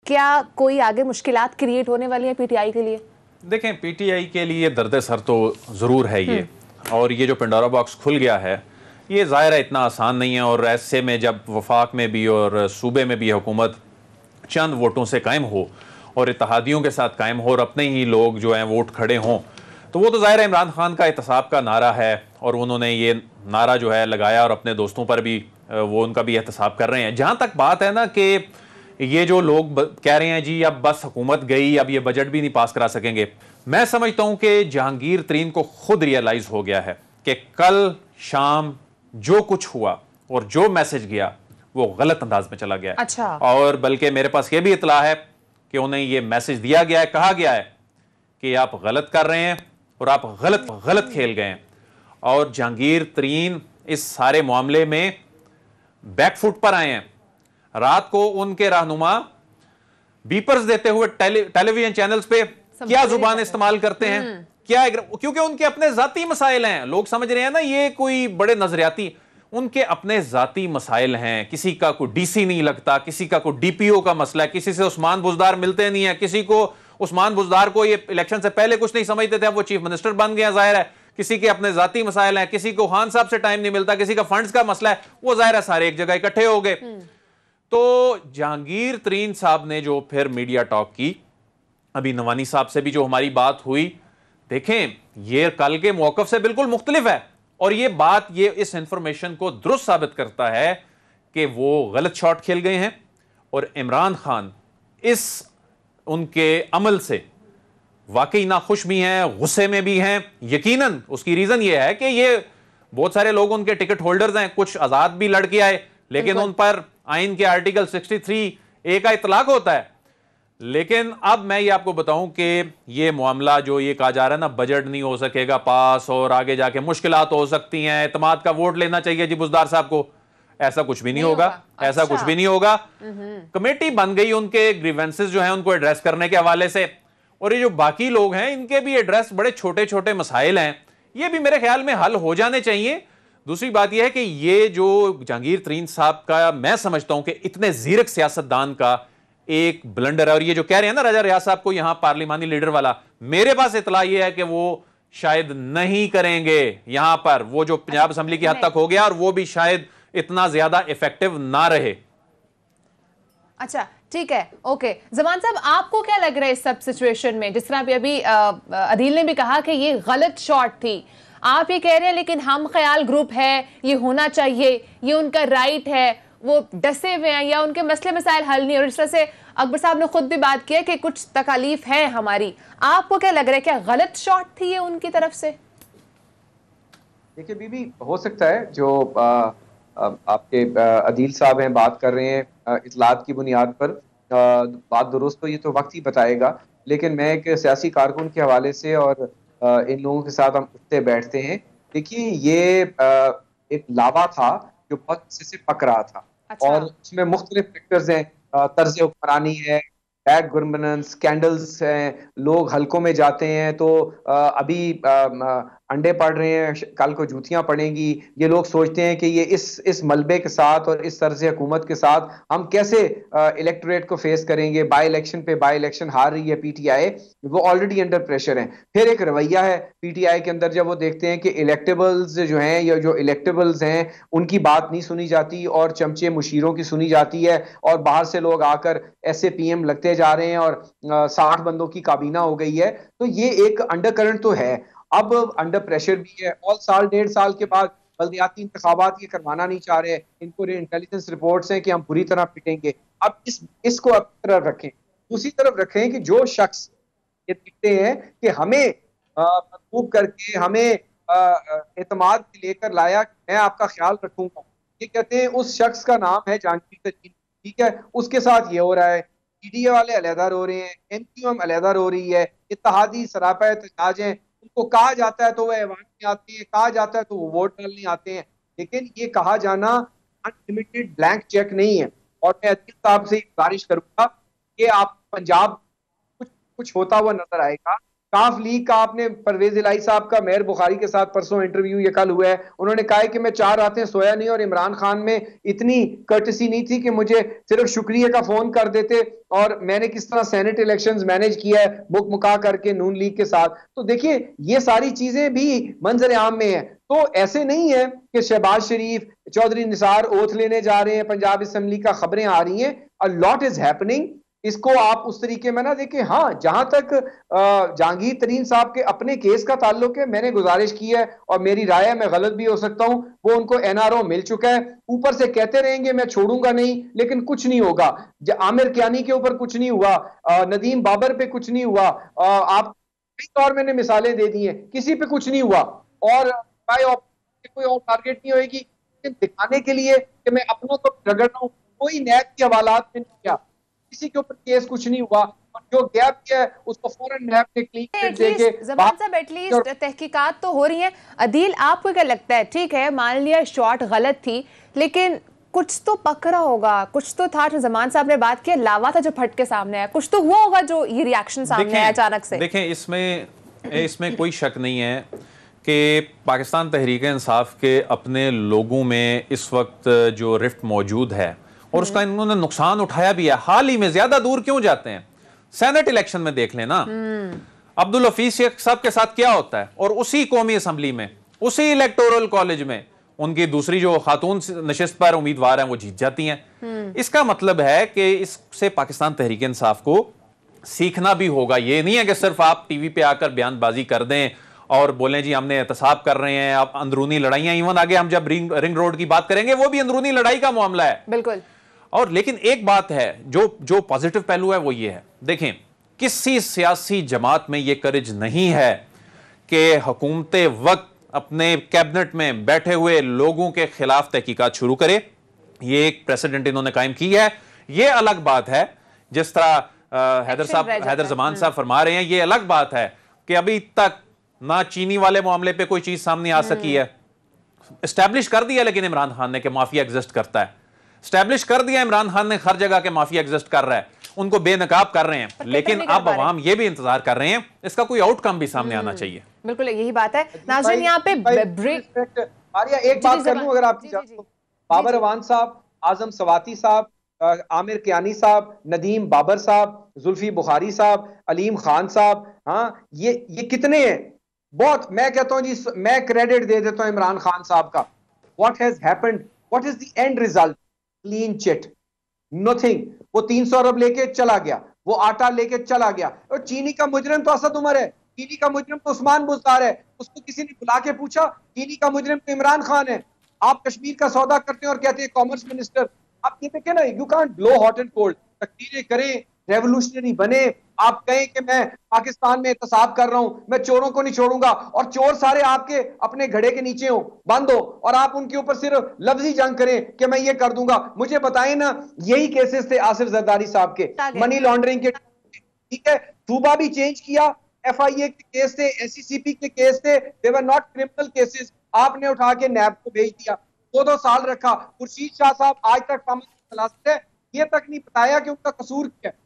क्या कोई आगे मुश्किलात क्रिएट होने वाली है पीटीआई के लिए? देखें, पीटीआई के लिए दर्द सर तो ज़रूर है ये, और ये जो पेंडोरा बॉक्स खुल गया है ये ज़ाहिर है इतना आसान नहीं है। और ऐसे में जब वफाक में भी और सूबे में भी हुकूमत चंद वोटों से कायम हो और इत्तेहादियों के साथ कायम हो और अपने ही लोग जो हैं वोट खड़े हों, तो वो तो ज़ाहिर है इमरान खान का एहतसाब का नारा है और उन्होंने ये नारा जो है लगाया और अपने दोस्तों पर भी वो उनका भी एहतसाब कर रहे हैं। जहाँ तक बात है ना कि ये जो लोग कह रहे हैं जी अब बस हुकूमत गई, अब ये बजट भी नहीं पास करा सकेंगे, मैं समझता हूं कि जहांगीर तरीन को खुद रियलाइज हो गया है कि कल शाम जो कुछ हुआ और जो मैसेज गया वो गलत अंदाज में चला गया है। अच्छा। और बल्कि मेरे पास ये भी इतला है कि उन्हें ये मैसेज दिया गया है, कहा गया है कि आप गलत कर रहे हैं और आप गलत खेल गए हैं। और जहांगीर तरीन इस सारे मामले में बैकफुट पर आए हैं। रात को उनके रहनुमा बीपर्स देते हुए टेलीविजन चैनल्स पे क्या जुबान इस्तेमाल करते हैं, क्या, क्योंकि उनके अपने जाती मसाइल हैं। लोग समझ रहे हैं ना ये कोई बड़े नजरियाती, उनके अपने जाती मसाइल हैं। किसी का कोई डीसी नहीं लगता, किसी का कोई डीपीओ का मसला है, किसी से उस्मान बुजदार मिलते नहीं है, किसी को उस्मान बुजदार को ये इलेक्शन से पहले कुछ नहीं समझते थे, अब वो चीफ मिनिस्टर बन गया, जाहिर है किसी के अपने जाती मसाइल हैं, किसी को खान साहब से टाइम नहीं मिलता, किसी का फंड्स का मसला है, वो जाहिर है सारे एक जगह इकट्ठे हो गए। तो जहांगीर तरीन साहब ने जो फिर मीडिया टॉक की, अभी नवानी साहब से भी जो हमारी बात हुई, देखें ये कल के मौकफ से बिल्कुल मुख्तलिफ है और ये बात ये इस इंफॉर्मेशन को दुरुस्त साबित करता है कि वो गलत शॉट खेल गए हैं और इमरान खान इस उनके अमल से वाकई ना खुश भी हैं, गुस्से में भी हैं। यकीनन उसकी रीजन ये है कि ये बहुत सारे लोग उनके टिकट होल्डर्स हैं, कुछ आजाद भी लड़के आए लेकिन उन पर आइन के आर्टिकल 63A का इतलाक होता है। लेकिन अब मैं ये आपको बताऊं कि ये मामला जो ये कहा जा रहा है ना बजट नहीं हो सकेगा पास और आगे जाके मुश्किलात हो सकती हैं, एतमाद का वोट लेना चाहिए जी बुजदार साहब को, ऐसा कुछ भी नहीं होगा। ऐसा कुछ भी नहीं होगा। कमेटी बन गई उनके ग्रीवेंसेस जो हैं उनको एड्रेस करने के हवाले से, और ये जो बाकी लोग हैं इनके भी एड्रेस, बड़े छोटे छोटे मसाइल हैं, ये भी मेरे ख्याल में हल हो जाने चाहिए। दूसरी बात यह है कि ये जो जहांगीर तरीन साहब का मैं समझता हूं कि इतने जीरक सियासतदान का एक ब्लंडर है, और ये जो कह रहे हैं ना राजा रियाज साहब को यहां पार्लिमानी लीडर वाला, मेरे पास इतला यह है कि वो शायद नहीं करेंगे यहां पर, वो जो पंजाब असेंबली की हद तक हो गया और वो भी शायद इतना ज्यादा इफेक्टिव ना रहे। अच्छा ठीक है, ओके। जमान साहब आपको क्या लग रहा है इस सब सिचुएशन में, जिस तरह अभी अदील ने भी कहा कि ये गलत शॉट थी, आप ये कह रहे हैं लेकिन हम ख्याल ग्रुप है, ये होना चाहिए, ये उनका राइट है, वो डसे हुए हैं या उनके मसले मसाइल हल नहीं, और इस तरह से अकबर साहब ने खुद भी बात की है कि कुछ तकालीफ है हमारी, आपको क्या लग रहा है, क्या गलत शॉट थी ये उनकी तरफ से? देखिए बीबी, हो सकता है जो आपके अदील साहब हैं बात कर रहे हैं इतलात की बुनियाद पर, बात दुरुस्त तो ये तो वक्त ही बताएगा, लेकिन मैं एक सियासी कारकुन के हवाले से और इन लोगों के साथ हम उठते बैठते हैं। देखिए ये एक लावा था जो बहुत से पक रहा था। अच्छा। और उसमें मुख्तलिफ फैक्टर्स हैं, तर्ज हुक्मरानी है, बैड गवर्नेंस, स्कैंडल्स हैं, लोग हलकों में जाते हैं तो अभी अंडे पड़ रहे हैं, कल को जूतियां पड़ेंगी। ये लोग सोचते हैं कि ये इस मलबे के साथ और इस तर्ज हुकूमत के साथ हम कैसे इलेक्टोरेट को फेस करेंगे। बाई इलेक्शन पे बाई इलेक्शन हार रही है पीटीआई, वो ऑलरेडी अंडर प्रेशर है। फिर एक रवैया है पीटीआई के अंदर, जब वो देखते हैं कि इलेक्टेबल्स जो हैं या जो इलेक्टेबल्स हैं उनकी बात नहीं सुनी जाती और चमचे मुशीरों की सुनी जाती है, और बाहर से लोग आकर ऐसे पीएम लगते जा रहे हैं और 60 बंदों की काबीना हो गई है, तो ये एक अंडरकरंट तो है। अब अंडर प्रेशर भी है, और साल 1.5 साल के बाद बल्दियाती इंतखाबात ये करवाना नहीं चाह रहे, इनको इंटेलिजेंस रिपोर्ट्स हैं कि हम बुरी तरह पिटेंगे। अब इसको अपनी तरफ रखें, दूसरी तरफ रखें कि जो शख्स ये दिखते हैं कि हमें मजबूर करके हमें एतमाद लेकर लाया, मैं आपका ख्याल रखूंगा, ये कहते हैं उस शख्स का नाम है जहांगीर तरीन, ठीक है, उसके साथ ये हो रहा है, पीडीए वाले अलहदा रो रहे हैं, एमक्यूएम अलहदा रो रही है, इत्तेहादी सरापा एहतजाज हैं, उनको कहा जाता है तो वो ऐवान में आते हैं, कहा जाता है तो वो वोट डालने आते हैं, लेकिन ये कहा जाना अनलिमिटेड ब्लैंक चेक नहीं है। और मैं अदील साहब से गुजारिश करूंगा कि आप पंजाब कुछ होता हुआ नजर आएगा, काफ लीग का आपने परवेज इलाही साहब का मेयर बुखारी के साथ परसों इंटरव्यू ये कल हुआ है, उन्होंने कहा है कि मैं 4 रातें सोया नहीं और इमरान खान में इतनी कर्टसी नहीं थी कि मुझे सिर्फ शुक्रिया का फोन कर देते, और मैंने किस तरह सेनेट इलेक्शंस मैनेज किया है मुक मुका करके नून लीग के साथ। तो देखिए ये सारी चीजें भी मंजर आम में है। तो ऐसे नहीं है कि शहबाज शरीफ, चौधरी निसार ओथ लेने जा रहे हैं, पंजाब असेंबली का खबरें आ रही हैं, अ लॉट इज हैपनिंग। इसको आप उस तरीके में ना देखें। हाँ, जहां तक जहांगीर तरीन साहब के अपने केस का ताल्लुक है, मैंने गुजारिश की है और मेरी राय है, मैं गलत भी हो सकता हूं, वो उनको एनआरओ मिल चुका है। ऊपर से कहते रहेंगे मैं छोड़ूंगा नहीं, लेकिन कुछ नहीं होगा। आमिर कियानी के ऊपर कुछ नहीं हुआ, नदीम बाबर पे कुछ नहीं हुआ, आप कई तौर मैंने मिसालें दे दी हैं, किसी पे कुछ नहीं हुआ, और कोई और टारगेट नहीं होगी। दिखाने के लिए कि मैं अपनों को रगड़ रहा हूं, कोई नैब की हवालात में नहीं किया, किसी के ऊपर केस कुछ नहीं हुआ, और जो गैप किया है उसको फौरन नैब ने क्लीन चिट देके जमान साहब एटलीस्ट तहकीकात तो हो रही हैं। अदील, आपको क्या लगता है, ठीक है मान लिया शॉट गलत थी, लेकिन कुछ तो पकड़ा होगा, कुछ तो था। जो जमान साहब ने बात किया, लावा था जो फट के सामने आया, कुछ तो हुआ होगा जो ये रिएक्शन सामने आया अचानक से। देखें, इसमें कोई शक नहीं है कि पाकिस्तान तहरीक इंसाफ के अपने लोगों में इस वक्त जो रिफ्ट मौजूद है और उसका इन्होंने नुकसान उठाया भी है। हाल ही में, ज्यादा दूर क्यों जाते हैं, सेनेट इलेक्शन में देख लेना, अब्दुल हफीज शेख साहब के साथ क्या होता है, और उसी कौमी असम्बली में, उसी इलेक्टोरल कॉलेज में उनकी दूसरी जो खातून नशिस्त पर उम्मीदवार हैं वो जीत जाती हैं। इसका मतलब है कि इससे पाकिस्तान तहरीक इंसाफ को सीखना भी होगा। ये नहीं है कि सिर्फ आप टीवी पे आकर बयानबाजी कर दें और बोलें जी हमने एहतसाब कर रहे हैं। आप अंदरूनी लड़ाइयां, इवन आगे हम जब रिंग रोड की बात करेंगे, वो भी अंदरूनी लड़ाई का मामला है। बिल्कुल। और लेकिन एक बात है जो पॉजिटिव पहलू है वो ये है, देखें किसी सियासी जमात में ये करेज नहीं है कि हुकूमत वक्त अपने कैबिनेट में बैठे हुए लोगों के खिलाफ तहकीकात शुरू करे। ये एक प्रेसिडेंट इन्होंने कायम की है। ये अलग बात है, जिस तरह हैदर जमान साहब फरमा रहे हैं, ये अलग बात है कि अभी तक ना चीनी वाले मामले पे कोई चीज सामने आ सकी है। एस्टैब्लिश कर दिया लेकिन इमरान खान ने कि माफिया एग्जिस्ट करता है, एस्टैब्लिश कर दिया इमरान खान ने हर जगह के माफिया एग्जिस्ट कर रहा है, उनको बेनकाब कर रहे हैं, लेकिन अब अवाम ये भी इंतजार कर रहे हैं, इसका कोई आउटकम भी सामने आना चाहिए। बिल्कुल यही बात है। नाज़रीन, यहाँ पे ब्रेक, आरिया एक बात कर लूं अगर आपकी इजाजत हो। बाबर अवान साहब, आजम सवाती साहब, आमिर कियानी साहब, नदीम बाबर साहब, जुल्फी बुखारी साहब, अलीम खान साहब, हाँ ये कितने हैं। बहुत, मैं कहता हूं जी, मैं क्रेडिट दे देता हूं इमरान खान साहब का। What has happened, what is the end result? Clean chit, nothing. वो 300 अरब लेके चला गया, वो आटा लेके चला गया। और चीनी का मुजरिम तो असद उमर है, चीनी का मुजरिम तो उस्मान बुज़दार है। उसको किसी ने बुला के पूछा? चीनी का मुजरिम तो इमरान खान है। आप कश्मीर का सौदा करते हैं और कहते हैं कॉमर्स मिनिस्टर। आप ये देखें ना, you can't blow hot and cold. तकरीरें करें, रेवोल्यूशनरी बने, आप कहें कि मैं पाकिस्तान में एहतसाब कर रहा हूं, मैं चोरों को नहीं छोड़ूंगा, और चोर सारे आपके अपने घड़े के नीचे हो, बंद हो, और आप उनके ऊपर सिर्फ लफ्जी जंग करें कि मैं ये कर दूंगा। मुझे बताएं ना, यही केसेस थे आसिफ जरदारी साहब के, मनी लॉन्ड्रिंग के, ठीक है। सूबा भी चेंज किया, FIA के केस थे, SCCP के केस थे, दे वर नॉट क्रिमिनल केसेस, आपने उठा के नैब को भेज दिया, 2-2 साल रखा। खुर्शीद शाह साहब आज तक है, ये तक नहीं बताया कि उनका कसूर क्या है।